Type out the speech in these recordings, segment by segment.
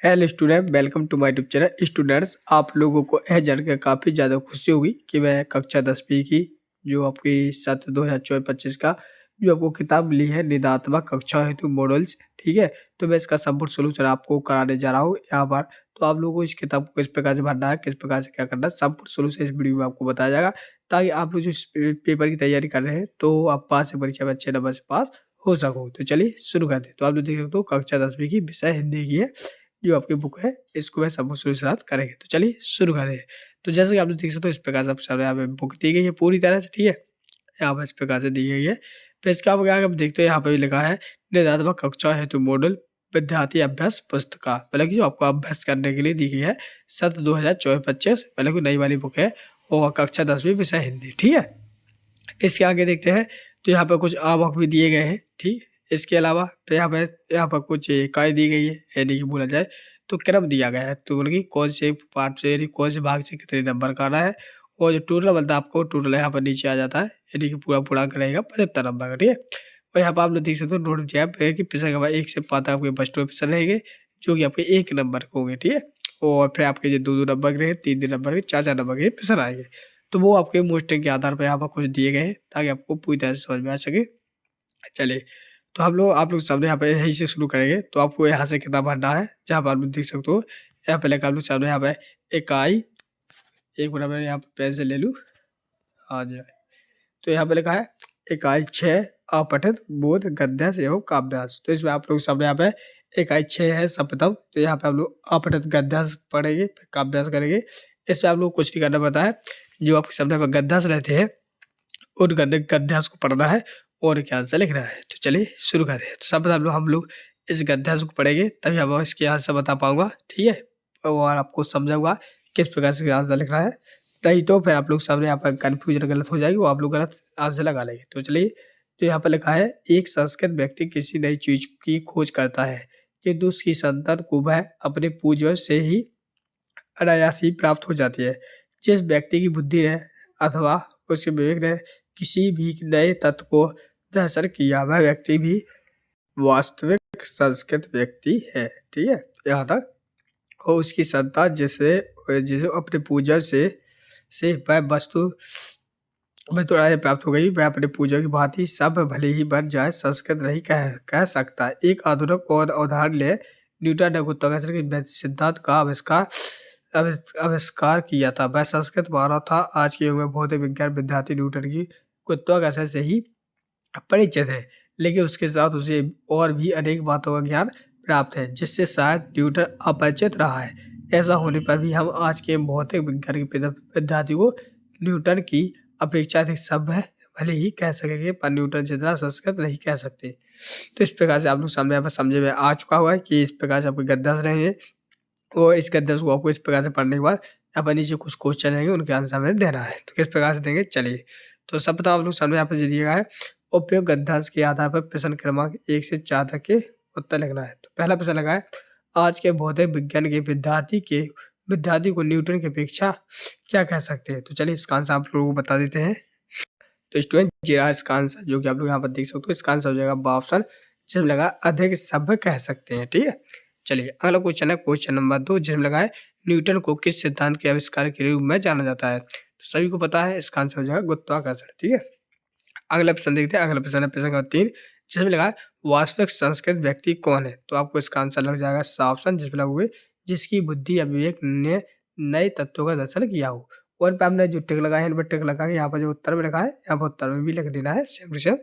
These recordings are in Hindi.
Hello student, welcome to my YouTube channel. Students, आप लोगों को यह जानकर काफ़ी ज़्यादा खुशी होगी कि मैं कक्षा 10वीं की जो आपकी सत्र 2024-25 का जो आपको किताब मिली है निदात्मक कक्षा हेतु मॉडल्स, ठीक है? तो मैं इसका संपूर्ण सॉल्यूशन आपको कराने जा रहा हूँ यहाँ पर। तो आप लोगों को इस किताब को किस प्रकार से भरना है, किस प्रकार से क्या करना है, संपूर्ण सॉल्यूशन इस वीडियो में आपको बताया जाएगा, ताकि आप लोग जो इस पेपर की तैयारी कर रहे हैं तो आप पास से परीक्षा में अच्छे नंबर से पास हो सको। तो चलिए शुरू करते हैं। तो आप लोग देख सकते हो कक्षा 10वीं की विषय हिंदी की है। जो आपकी बुक है, इसको मैं सबको शुरू से शुरुआत करेंगे। तो चलिए शुरू करते हैं। तो जैसे कि आप लोग देख सकते हो इस प्रकार से आपके सामने यहाँ पे बुक दी गई है पूरी तरह से, ठीक है? यहाँ पर इस प्रकार से दी गई है। तो इसके आप आगे आप देखते हो यहाँ पे भी लिखा है निदात्मक कक्षा हेतु मॉडल विद्यार्थी अभ्यास पुस्तिका, मतलब कि जो आपको अभ्यास करने के लिए दी गई है सत्र 2024-25, मतलब कि नई वाली बुक है और कक्षा 10वीं विषय हिंदी, ठीक है? इसके आगे देखते हैं तो यहाँ पर कुछ आवक भी दिए गए हैं, ठीक। इसके अलावा तो यहाँ पर कुछ इकाई दी गई है, यानी कि बोला जाए तो क्रम दिया गया है, तो मतलब कि कौन से पार्ट से यानी कौन से भाग से कितने नंबर का आना है। और जो टोटल बनता है आपको टोटल यहाँ पर नीचे आ जाता है, यानी कि पूरा पूर्णांक रहेगा 75 नंबर का, ठीक है। और यहाँ पर आप लोग देख सकते हो नोट जैप है कि पिछले के बाद 1 से 5 तक आपके बच्चों प्रश्न रहेंगे, जो कि आपके 1 नंबर के होंगे, ठीक है। और फिर आपके जो 2-2 नंबर के रहेंगे, 3-3 नंबर के, 4-4 नंबर के प्रश्न आएंगे। तो वो आपके मोस्टिंग के आधार पर यहाँ पर कुछ दिए गए हैं, ताकि आपको पूरी तरह से समझ में आ सके। चलिए, तो आप लोग सामने यहाँ पे यहीं से शुरू करेंगे, तो आपको यहाँ से किताब भरना है, जहाँ पर आप लोग देख सकते हो। यहाँ पे लिखा आप लोग सामने यहाँ पे इकाई, एक मिनट मैं यहाँ पे पेन से ले लूँ, आ जाए। तो यहाँ पे लिखा है इकाई 6 अपठित बोध गद्यांश एवं काव्यांश। तो इसमें आप लोग सामने यहाँ पे इकाई 6 है सप्तम, तो यहाँ पे आप लोग अपठित गद्यांश पढ़ेंगे, काव्यांश करेंगे। इसमें आप लोग कुछ नहीं करना पड़ता है, जो आपके सामने यहाँ पे गद्यांश रहते हैं उन गद्यांश को पढ़ना है और क्या आंसर लिखना है। तो चलिए शुरू करते हैं। तो सबसे पहले हम लोग इस गद्यांश को पढ़ेंगे, तभी हम इसके आंसर बता पाऊँगा, ठीक है? और आपको समझाऊँगा किस प्रकार से आंसर लिखना है। नहीं तो फिर आप लोग सामने यहाँ पर कन्फ्यूजन गलत हो जाएगी, वो आप लोग गलत आंसर लगा लेंगे। तो चलिए, तो यहाँ पर लिखा है एक संस्कृत व्यक्ति किसी नई चीज़ की खोज करता है, किंतु उसकी संतान को वह अपने पूर्वज से ही अनायास ही प्राप्त हो जाती है। जिस व्यक्ति की बुद्धि ने अथवा उसके विवेक ने किसी भी नए तत्व को दर्शन किया, वह व्यक्ति भी वास्तविक संस्कृत व्यक्ति है, ठीक है? यहाँ तक। और उसकी संतान जिसे जिसे अपने पूर्वज से वह वस्तु राय प्राप्त हो गई, वह अपने पूर्वज की भांति सब भले ही बन जाए, संस्कृत नहीं कह सकता। एक आधुनिक और उदाहरण ले, न्यूटन ने गुरुत्वाकर्षण के सिद्धांत का आविष्कार किया था, वह संस्कृत मानव था। आज के युग में भौतिक विज्ञान विद्यार्थी न्यूटन की गुरुत्वाकर्षण से ही परिचित है, लेकिन उसके साथ उसे और भी अनेक बातों का ज्ञान प्राप्त है, जिससे शायद न्यूटन अपरिचित रहा है। ऐसा होने पर भी हम आज के भौतिक विज्ञान के विद्यार्थी को न्यूटन की अपेक्षा अधिक सभ्य भले ही कह सकेंगे, पर न्यूटन से ज़्यादा संस्कृत नहीं कह सकते। तो इस प्रकार से आप लोग सामने यहाँ पर समझे में आ चुका हुआ है कि इस प्रकार से आपके गद्यांश रहेंगे, और इस गद्यांश को आपको इस प्रकार से पढ़ने के बाद यहाँ पर नीचे कुछ क्वेश्चन रहेंगे, उनके आंसर हमें देना है। तो किस प्रकार से देंगे, चलिए। तो सब पता आप लोग सामने यहाँ पर जो दिया गया है, उपयुक्त गद्यांश के आधार पर प्रश्न क्रमांक 1 से 4 तक के उत्तर लिखना है। तो पहला प्रश्न लगा है, आज के भौतिक विज्ञान के विद्यार्थी को न्यूटन की अपेक्षा क्या कह सकते हैं? तो चलिए इसका आंसर आप लोगों को बता देते हैं। तो स्टूडेंट, ये रहा इसका आंसर, जो कि आप लोग यहाँ पर देख सकते हो। इसका आंसर हो जाएगा बा ऑप्शन, जिसमें लगा अधिक सभ्य कह सकते हैं, ठीक है। चलिए अगला क्वेश्चन है क्वेश्चन नंबर 2, जिसमें लगा है न्यूटन को किस सिद्धांत के आविष्कार के रूप में जाना जाता है? तो सभी को पता है, इसका आंसर हो जाएगा गुरुत्वाकर्षण, ठीक है। अगला प्रश्न देखते हैं। अगला प्रश्न है प्रश्न नंबर 3, जिसमें लगा है वास्तविक संस्कृत व्यक्ति कौन है? तो आपको इसका आंसर लग जाएगा सा ऑप्शन, जिसमें लगा हुए जिसकी बुद्धि या विवेक ने नए तत्वों का दर्शन किया हो। और पे आपने जो टिक लगाया है, इन पर टिक लगा के यहाँ पर जो उत्तर में लिखा है, यहाँ पर उत्तर में भी लिख देना है सेम टू सेम।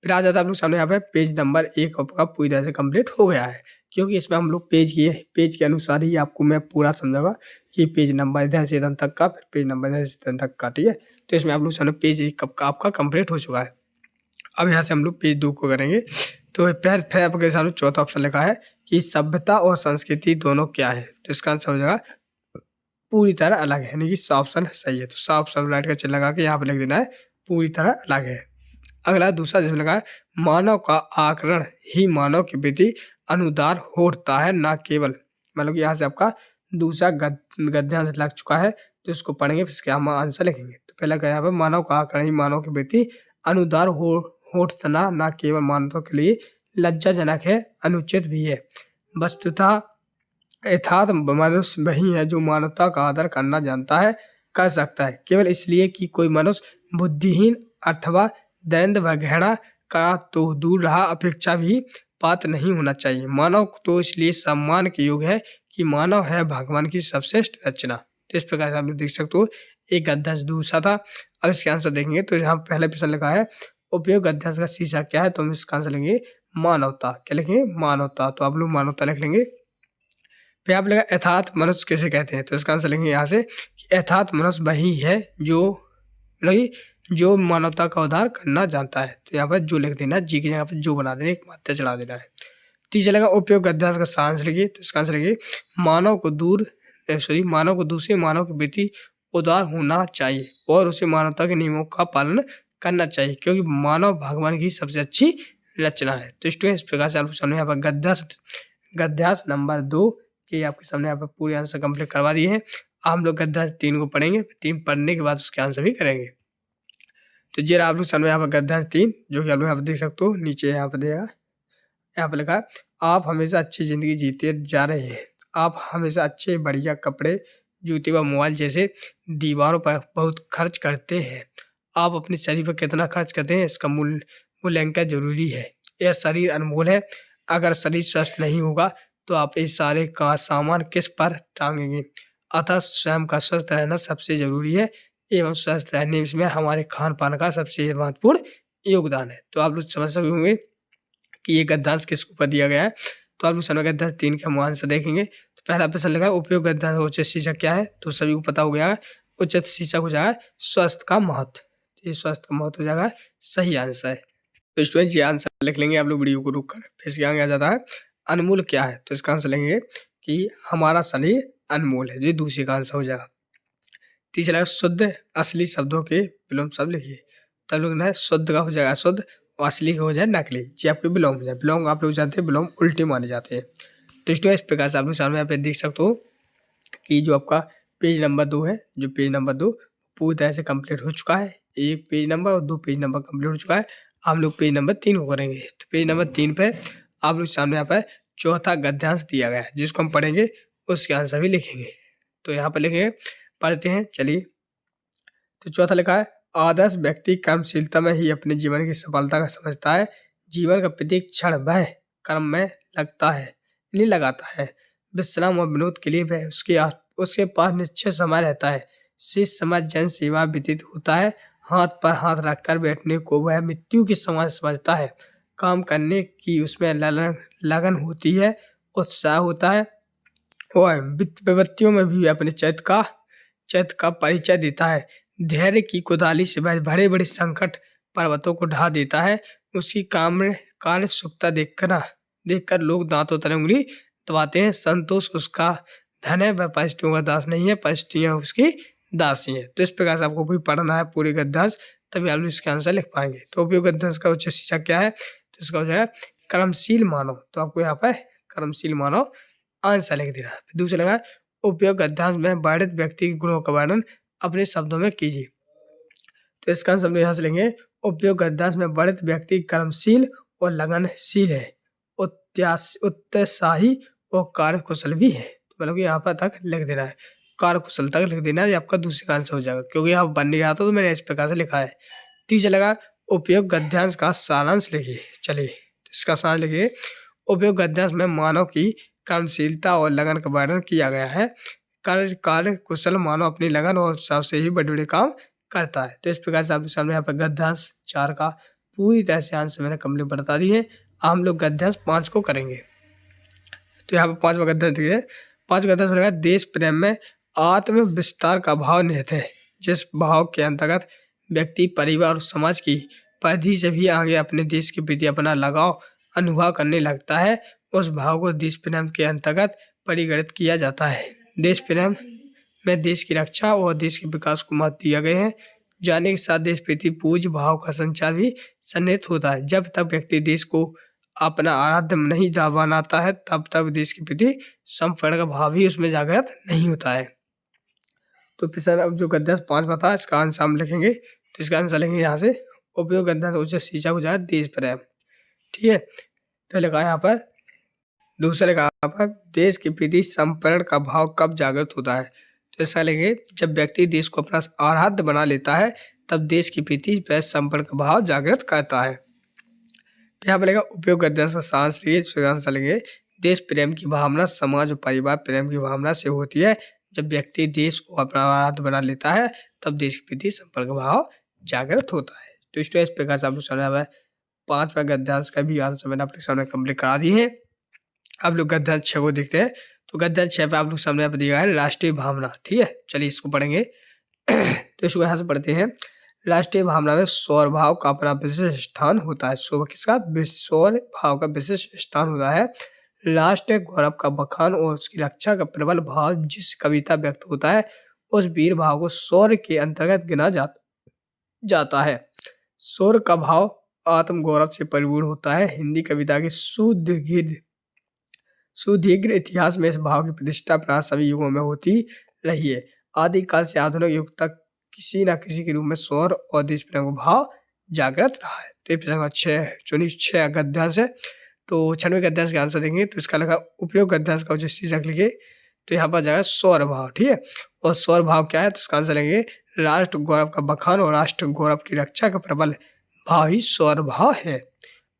फिर आ जाता है आप लोग सामने यहाँ पे पेज नंबर 1 आपका पूरी तरह से कंप्लीट हो गया है, क्योंकि इसमें हम लोग पेज के अनुसार ही आपको मैं पूरा समझाऊंगा कि पेज नंबर इधर से इधर तक का, फिर पेज नंबर इधर से इधर तक का, ठीक है। तो इसमें आप लोग सामने पेज 1 आपका कंप्लीट हो चुका है। अब यहाँ से हम लोग पेज 2 को करेंगे। तो फिर आपके सामने चौथा ऑप्शन लिखा है कि सभ्यता और संस्कृति दोनों क्या है? तो इसका आंसर हो जाएगा पूरी तरह अलग है, यानी कि सा ऑप्शन सही है। तो सा ऑप्शन राइट का चिन्ह लगा के यहाँ पे लिख देना है पूरी तरह अलग है। अगला दूसरा जिसमें लगा है मानव का आकरण ही मानव के प्रति अनुदार होता है, ना केवल, मतलब कि यहाँ से आपका दूसरा गद्यांश लग चुका है, तो इसको पढ़ेंगे फिर इसके हम आंसर लिखेंगे। तो पहला क्या यहाँ पे मानव का आकरण ही मानव के प्रति अनुदार होतना ना केवल मानवता के लिए लज्जाजनक है, अनुचित भी है। वस्तुतः यथार्थ मनुष्य वही है जो मानवता का आदर करना जानता है, कर सकता है, केवल इसलिए कि कोई मनुष्य बुद्धिहीन अथवा दरिद्र व घृणा का तो दूर रहा अपेक्षा भी पात्र नहीं होना चाहिए। मानव तो इसलिए सम्मान के योग्य है कि मानव है भगवान की सर्वश्रेष्ठ रचना। तो इस प्रकार से आप लोग देख सकते हो, एक गद्यांश दूसरा था। अब इसके आंसर देखेंगे तो यहाँ पहले प्रश्न लिखा है उपयोग गद्यांश का शीर्षक क्या है, तो हम इसका आंसर लेंगे मानवता। क्या लिखेंगे? मानवता। तो आप लोग मानवता लिख लेंगे। फिर आप लेगा यथार्थ मनुष्य किसे कहते हैं, तो इसका आंसर लेंगे यहाँ से कि यथार्थ मनुष्य वही है जो नहीं जो मानवता का उद्धार करना जानता है। तो यहाँ पर जो लिख देना, जी की जगह पर जो बना देना, एक मात्रा चढ़ा देना है। तीसरा लगा उपयोग गद्यांश का सारांश लिखिए, तो इसका आंसर लिखिए मानव को दूसरे मानव के प्रति उदार होना चाहिए और उसे मानवता के नियमों का पालन करना चाहिए, क्योंकि मानव भगवान की सबसे अच्छी रचना है। तो स्टूडेंट इस प्रकार से आपके सामने यहाँ पर गद्यांश नंबर 2 के आपके सामने यहाँ पर पूरे आंसर कंप्लीट करवा दिए हैं। हम लोग गद्यांश 3 को पढ़ेंगे, 3 पढ़ने के बाद उसके आंसर भी करेंगे। तो ये आप लोग सामने यहाँ पर गद्यांश 3 जो कि आप लोग यहाँ पर देख सकते हो, नीचे यहाँ पर देगा, यहाँ पर लिखा है आप हमेशा अच्छी ज़िंदगी जीते जा रहे हैं। आप हमेशा अच्छे बढ़िया कपड़े, जूते व मोबाइल जैसे दीवारों पर बहुत खर्च करते हैं। आप अपने शरीर पर कितना खर्च करते हैं इसका मूल्यांकन ज़रूरी है। यह शरीर अनमोल है। अगर शरीर स्वस्थ नहीं होगा तो आप इस सारे का सामान किस पर टाँगेंगे? अतः स्वयं का स्वस्थ रहना सबसे ज़रूरी है एवं स्वस्थ रहने में हमारे खान-पान का सबसे महत्वपूर्ण योगदान है। तो आप लोग समझ सके होंगे कि ये गद्यांश किसके ऊपर दिया गया है। तो आप लोग समय गद्यांश 3 का हम आंसर देखेंगे। तो पहला प्रश्न लगा उपयोग गद्यांश उचित शीर्षक क्या है, तो सभी को पता हो गया है। उचित शीर्षक हो जाएगा स्वास्थ्य का महत्व। ये स्वास्थ्य का महत्व हो जाएगा सही आंसर है। तो स्टूडेंट ये आंसर लिख लेंगे आप लोग वीडियो को रोक कर। फिर इसके आगे आ जाता है अनमोल क्या है, तो इसका आंसर लेंगे कि हमारा शरीर अनमोल है। ये दूसरे का आंसर हो जाएगा। तीसरा शुद्ध असली शब्दों के विलोम शब्द लिखिए। तब लोग ना शुद्ध का हो जाएगा शुद्ध और असली का हो जाए नकली। जी आपके विलोम हो जाए। विलोम आप लोग जानते हैं, विलोम उल्टे माने जाते हैं। तो इस प्रकार से आप लोग सामने यहाँ पे देख सकते हो कि जो आपका पेज नंबर 2 है, जो पेज नंबर 2 पूरी तरह से कंप्लीट हो चुका है। 1 पेज नंबर और 2 पेज नंबर कंप्लीट हो चुका है। हम लोग पेज नंबर 3 को करेंगे। तो पेज नंबर 3 पे आप लोग सामने यहाँ पर चौथा गद्यांश दिया गया है, जिसको हम पढ़ेंगे उसके आंसर भी लिखेंगे। तो यहाँ पर लिखेंगे, पढ़ते हैं, चलिए। तो चौथा लिखा है आदर्श व्यक्ति कर्मशीलता में ही अपने जीवन की सफलता का समझता है। जीवन का प्रत्येक क्षण वह कर्म में लगाता है। विश्राम और विनोद के लिए वह उसके पास निश्चित समय रहता है। शेष समय जन सेवा व्यतीत होता है। हाथ पर हाथ रखकर बैठने को वह मृत्यु के समान समझता है। काम करने की उसमें लगन होती है, उत्साह होता है और विपत्तियों में भी अपने चैत का परिचय देता है। धैर्य की कुदाली से वह बड़े-बड़े संकट पर्वतों को ढा देता है। उसकी कार्य क्षमता देखकर लोग दांतों तले उंगली दबाते हैं। संतोष उसका धन है, वह परिस्थितियों का दास नहीं है, परिस्थितियां उसकी दासी हैं। तो इस प्रकार से आपको भी पढ़ना है पूरे गद्यांश, तभी आप इसका आंसर लिख पाएंगे। तो उपयोग गद्यांश का उच्च शीर्षक क्या है, तो इसका हो जाएगा कर्मशील मानव। तो आपको यहाँ पर कर्मशील मानव आंसर लिख देना है। दूसरा लगा उपयोग गद्यांश में वर्णित व्यक्ति के गुणों का वर्णन अपने शब्दों में कीजिए। तो इसका आंसर हम यहाँ से लेंगे उपयोग गद्यांश में वर्णित व्यक्ति कर्मशील और लगनशील है, उत्साही और कार्यकुशल भी है। तो मतलब यहाँ पर तक लिख देना है, कार्यकुशल तक लिख देना है। ये आपका दूसरे का आंसर हो जाएगा, क्योंकि यहाँ बन नहीं रहा था तो मैंने इस प्रकार से लिखा है। तीसरा लगा उपयोग गद्यांश का सारांश लिखिए। चलिए तो इसका सारांश लिखिए। उपयोग गद्यांश में मानव की कर्मशीलता और लगन का वर्णन किया गया है। कार्य कुशल मानव अपनी लगन और उत्साह से ही बड़े-बड़े काम करता है। तो इस प्रकार से आपके सामने यहाँ पर गद्यांश 4 का पूरी तरह से आंसर मैंने कंप्लीट बता दी है। हम लोग गद्यांश 5 को करेंगे। तो यहाँ पर 5वां गद्यांश देखिए। 5 गद्यांश में देश प्रेम में आत्म विस्तार का भाव निहित है, जिस भाव के अंतर्गत व्यक्ति परिवार और समाज की परिधि से भी आगे अपने देश के प्रति अपना लगाव अनुभव करने लगता है, उस भाव को देश प्रेम के अंतर्गत परिगणित किया जाता है। देश प्रेम में देश की रक्षा और देश के विकास को महत्व दिया गया है। जाने के साथ देश प्रति पूज्य भाव का संचार भी सन्निहित होता है। जब तक व्यक्ति देश को अपना आराध्य नहीं बनाता है, तब तक देश के प्रति समर्पण का भाव ही उसमें जागृत नहीं होता है। तो फिर अब जो गद्यांश 5 बता इसका आंसर हम लिखेंगे। तो इसका आंसर लिखेंगे यहाँ से उपयोग गद्यांश उच्च शीर्षक हो जाए देश प्रेम। ठीक है, तो लिखा है यहाँ पर दूसरे का यहाँ पर देश के प्रति समर्पण का भाव कब जागृत होता है? तो ऐसा लेंगे, जब व्यक्ति देश को अपना आराध्य बना लेता है, तब देश के प्रति वह समर्पण का भाव जागृत करता है। यहाँ बोलेगा उपयोग अध्ययन का सांस लेंगे, देश प्रेम की भावना समाज और परिवार प्रेम की भावना से होती है। जब व्यक्ति देश को अपना आराध्य बना लेता है, तब देश के प्रति संपर्क भाव जागृत होता है। तो इस प्रकार से आप लोग समझा है। 5वां गद्यांश का भी आंसर मैंने अपने सामने कंप्लीट करा दिए हैं। आप लोग गद्यांश 6 को देखते हैं। तो गद्यांश 6 पे आप लोग सामने दिया है राष्ट्रीय भावना। ठीक है, चलिए इसको पढ़ेंगे। तो इसको यहाँ से पढ़ते हैं। राष्ट्रीय भावना में सौर भाव का अपना विशिष्ट स्थान होता है। सौर भाव का विशिष्ट स्थान होता है। राष्ट्र गौरव का बखान और उसकी रक्षा का प्रबल भाव जिस कविता व्यक्त होता है, उस वीर भाव को सौर के अंतर्गत गिना जाता है। सौर का भाव आत्म गौरव से परिपूर्ण होता है। हिंदी कविता के सुदीर्घ इतिहास में इस भाव की प्रतिष्ठा प्राय सभी युगों में होती रही है। आदिकाल से आधुनिक युग तक किसी न किसी के रूप में सौर और देश प्रेम का भाव जागृत रहा है। तो ये प्रश्न 6 गद्यांश है। तो 96 गद्यांश का आंसर देंगे। तो इसका लगा उपयोग गद्यांश का जो शीर्षक लिखे, तो यहाँ पर जाएगा सौर भाव। ठीक है, और सौर भाव क्या है? तो इसका आंसर लेंगे राष्ट्र गौरव का बखान और राष्ट्र गौरव की रक्षा का प्रबल भाव ही सौर भाव है।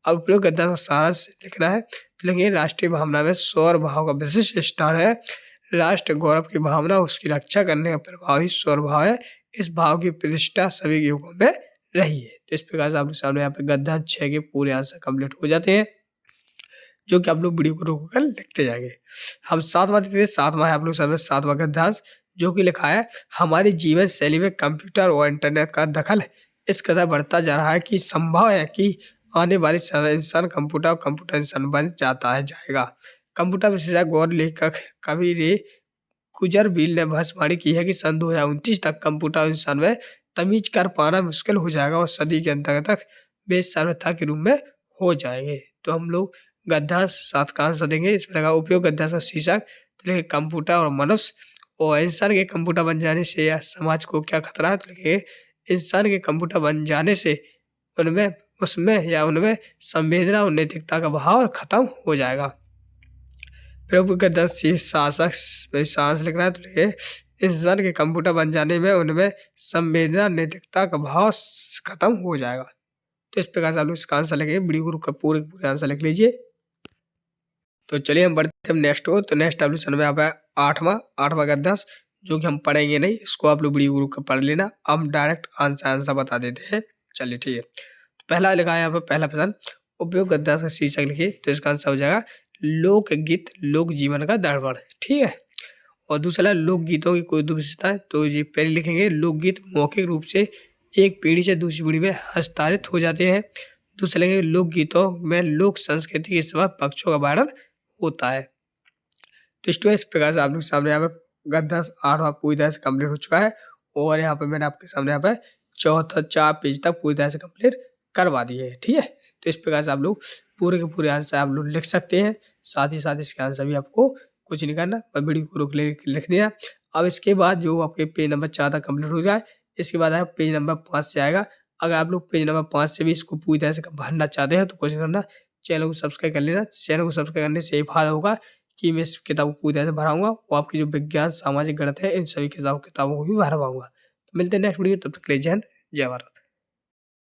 अब उपयोग गद्यांश का सारांश लिखना है, तो लेंगे राष्ट्रीय भावना में सौर भाव का विशिष्ट स्थान है। राष्ट्र गौरव की भावना उसकी रक्षा करने का प्रभाव ही सौर भाव है। इस भाव की प्रतिष्ठा सभी युगों में रही है। तो इस प्रकार से आपके सामने यहाँ पे गद्यांश 6 के पूरे आंसर कंप्लीट हो जाते हैं, जो कि आप लोग वीडियो को रोककर लिखते जाएंगे। हम 7वां देखते हैं। 7वां है आप लोग सामने 7वां गद्यांश, जो कि लिखा है हमारी जीवन शैली में कंप्यूटर और इंटरनेट का दखल इस कदर बढ़ता जा रहा है कि संभव है कि आने वाले समय इंसान कंप्यूटर और कंप्यूटर इंसान बन जाएगा। कंप्यूटर विशेषज्ञ और लेखक कबीर कुजरबील ने भविष्यवाणी की है कि सन 2029 तक कंप्यूटर और इंसान में तमीज कर पाना मुश्किल हो जाएगा और सदी के अंत तक वे सर्वथा के रूप में हो जाएंगे। तो हम लोग गद्यांश 7 का आंसर देंगे। इस प्रकार उपयोग गद्यांश का शीर्षक, तो लिखे कंप्यूटर और मनुष्य और इंसान के कंप्यूटर बन जाने से या समाज को क्या खतरा है? तो लिखे इंसान के कंप्यूटर बन जाने से उनमें संवेदना और नैतिकता का भाव खत्म हो जाएगा। प्रभु का 10 शासक सांस लिखना है, तो लिखे इंसान के कंप्यूटर बन जाने में उनमें संवेदना नैतिकता का भाव खत्म हो जाएगा। तो इस प्रकार से आप लोग इसका आंसर लिखेंगे। वीडियो गुरु का पूरे आंसर लिख लीजिए। तो चलिए हम बढ़ते हैं नेक्स्ट को। तो नेक्स्ट आप लोग में आप 8वां गद्यांश, जो कि हम पढ़ेंगे नहीं, इसको आप लोग वीडियो गुरु का पढ़ लेना। हम डायरेक्ट आंसर बता देते हैं। चलिए ठीक है। तो पहला लिखा है यहाँ पर, पहला प्रश्न उपयोग गद्यांश का शीर्षक लिखिए। तो इसका आंसर हो जाएगा लोकगीत लोक जीवन का दर्पण। ठीक है, और दूसरा लोकगीतों की कोई विशेषता है? तो ये पहले लिखेंगे लोकगीत मौखिक रूप से एक पीढ़ी से दूसरी पीढ़ी में हस्तांतरित हो जाते हैं। दूसरा लिखेंगे लोकगीतों में लोक संस्कृति के सिवा पक्षों का वर्णन होता है। तो इस प्रकार से आप लोग सामने यहाँ पे गद्यांश 8वां पूरी तरह से कंप्लीट हो चुका है, और यहाँ पे मैंने आपके सामने यहाँ पे 4 पेज तक पूरी तरह से कंप्लीट करवा दिए है। ठीक है, तो इस प्रकार से आप लोग पूरे के पूरे आंसर आप लोग लिख सकते हैं। साथ ही साथ इसके आंसर भी आपको कुछ नहीं करना, वीडियो को रोक लिख दिया। अब इसके बाद जो आपके पेज नंबर 4 तक कंप्लीट हो जाए, इसके बाद आप पेज नंबर 5 से आएगा। अगर आप लोग पेज नंबर 5 से भी इसको पूरी तरह से भरना चाहते हैं, तो कुछ करना, चैनल को सब्सक्राइब कर लेना। चैनल को सब्सक्राइब करने से ये फायदा होगा कि मैं इस किताब को पूरी तरह से भराऊंगा, और आपकी जो विज्ञान सामाजिक गणित है इन सभी किताबों को भी भरवाऊंगा। तो मिलते हैं नेक्स्ट वीडियो, तब तक के लिए जय हिंद, जय भारत।